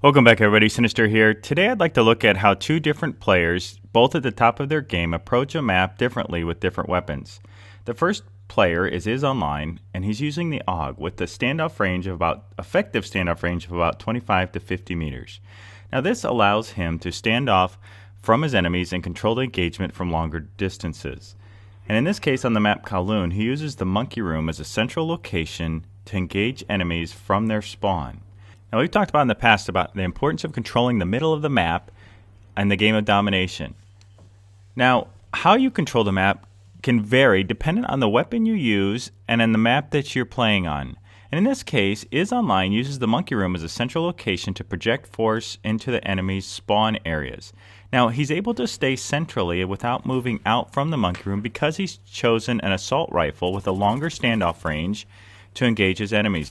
Welcome back everybody, Sinister here. Today I'd like to look at how two different players, both at the top of their game, approach a map differently with different weapons. The first player is Online, and he's using the AUG with the effective standoff range of about 25 to 50 meters. Now this allows him to stand off from his enemies and control the engagement from longer distances. And in this case on the map Kowloon, he uses the monkey room as a central location to engage enemies from their spawn. Now we've talked about in the past about the importance of controlling the middle of the map in the game of domination. Now, how you control the map can vary depending on the weapon you use and on the map that you're playing on. And in this case, Online uses the monkey room as a central location to project force into the enemy's spawn areas. Now, he's able to stay centrally without moving out from the monkey room because he's chosen an assault rifle with a longer standoff range to engage his enemies.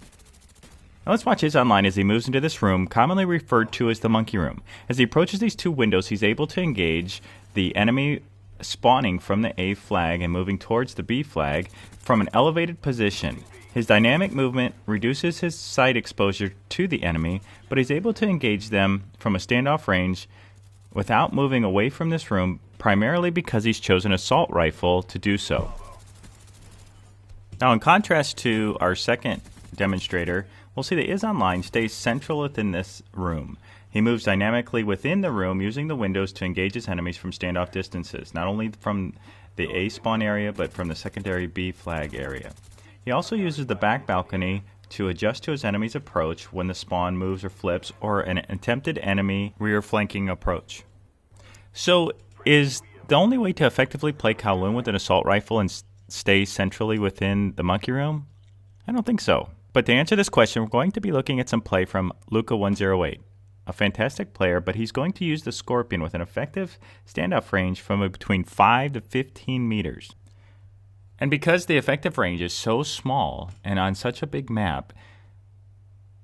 Now let's watch Online as he moves into this room, commonly referred to as the monkey room. As he approaches these two windows, he's able to engage the enemy spawning from the A flag and moving towards the B flag from an elevated position. His dynamic movement reduces his sight exposure to the enemy, but he's able to engage them from a standoff range without moving away from this room, primarily because he's chosen an assault rifle to do so. Now in contrast to our second demonstrator, we'll see that Online stays central within this room. He moves dynamically within the room using the windows to engage his enemies from standoff distances, not only from the A spawn area, but from the secondary B flag area. He also uses the back balcony to adjust to his enemy's approach when the spawn moves or flips, or an attempted enemy rear flanking approach. So, is the only way to effectively play Kowloon with an assault rifle and stay centrally within the monkey room? I don't think so. But to answer this question, we're going to be looking at some play from Luca108. A fantastic player, but he's going to use the Skorpion with an effective standoff range from between 5 to 15 meters. And because the effective range is so small and on such a big map,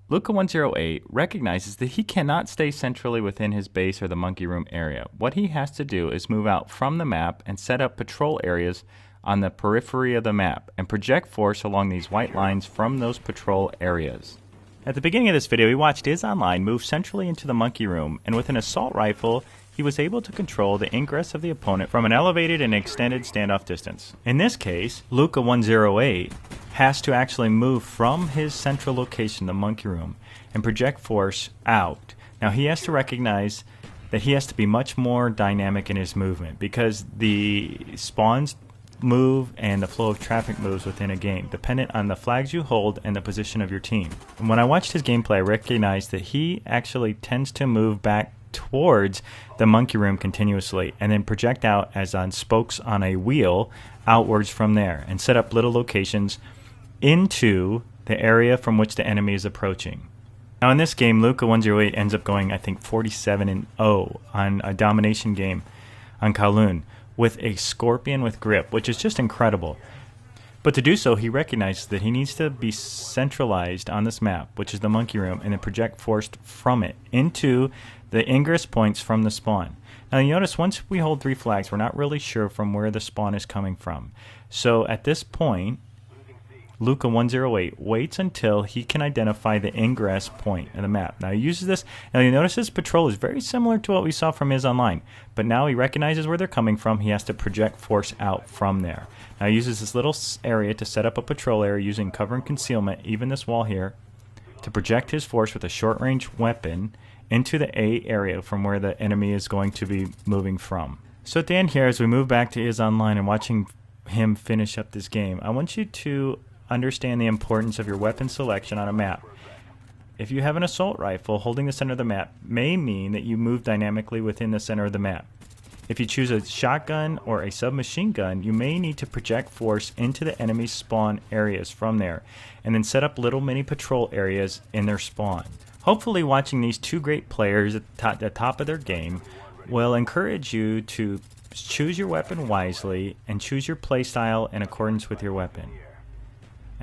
Luca108 recognizes that he cannot stay centrally within his base or the monkey room area. What he has to do is move out from the map and set up patrol areas on the periphery of the map and project force along these white lines from those patrol areas. At the beginning of this video, we watched Online move centrally into the monkey room, and with an assault rifle, he was able to control the ingress of the opponent from an elevated and extended standoff distance. In this case, Luca108 has to actually move from his central location, the monkey room, and project force out. Now he has to recognize that he has to be much more dynamic in his movement because the spawns move and the flow of traffic moves within a game, dependent on the flags you hold and the position of your team. And when I watched his gameplay, I recognized that he actually tends to move back towards the monkey room continuously and then project out as on spokes on a wheel outwards from there and set up little locations into the area from which the enemy is approaching. Now in this game, Luca108 ends up going, I think, 47-0 on a domination game on Kowloon, with a Skorpion with grip, which is just incredible. But to do so, he recognizes that he needs to be centralized on this map, which is the monkey room, and then project force from it into the ingress points from the spawn. Now you notice once we hold 3 flags, we're not really sure from where the spawn is coming from. So at this point, Luca108 waits until he can identify the ingress point of the map. Now he uses this. Now you notice his patrol is very similar to what we saw from Online, but now he recognizes where they're coming from. He has to project force out from there. Now he uses this little area to set up a patrol area using cover and concealment, even this wall here, to project his force with a short-range weapon into the A area from where the enemy is going to be moving from. So at the end here, as we move back to Online and watching him finish up this game, I want you to understand the importance of your weapon selection on a map. If you have an assault rifle, holding the center of the map may mean that you move dynamically within the center of the map. If you choose a shotgun or a submachine gun, you may need to project force into the enemy's spawn areas from there, and then set up little mini patrol areas in their spawn. Hopefully watching these two great players at the top of their game will encourage you to choose your weapon wisely and choose your playstyle in accordance with your weapon.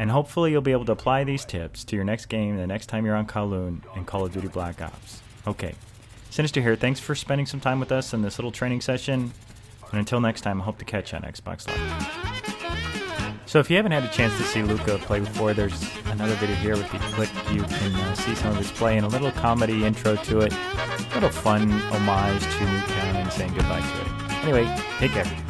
And hopefully you'll be able to apply these tips to your next game the next time you're on Kowloon and Call of Duty Black Ops. Okay, Sinister here. Thanks for spending some time with us in this little training session. And until next time, I hope to catch you on Xbox Live. So if you haven't had a chance to see Luca play before, there's another video here. If you click, you can see some of his play and a little comedy intro to it. A little fun homage to Newtown and saying goodbye to it. Anyway, take care.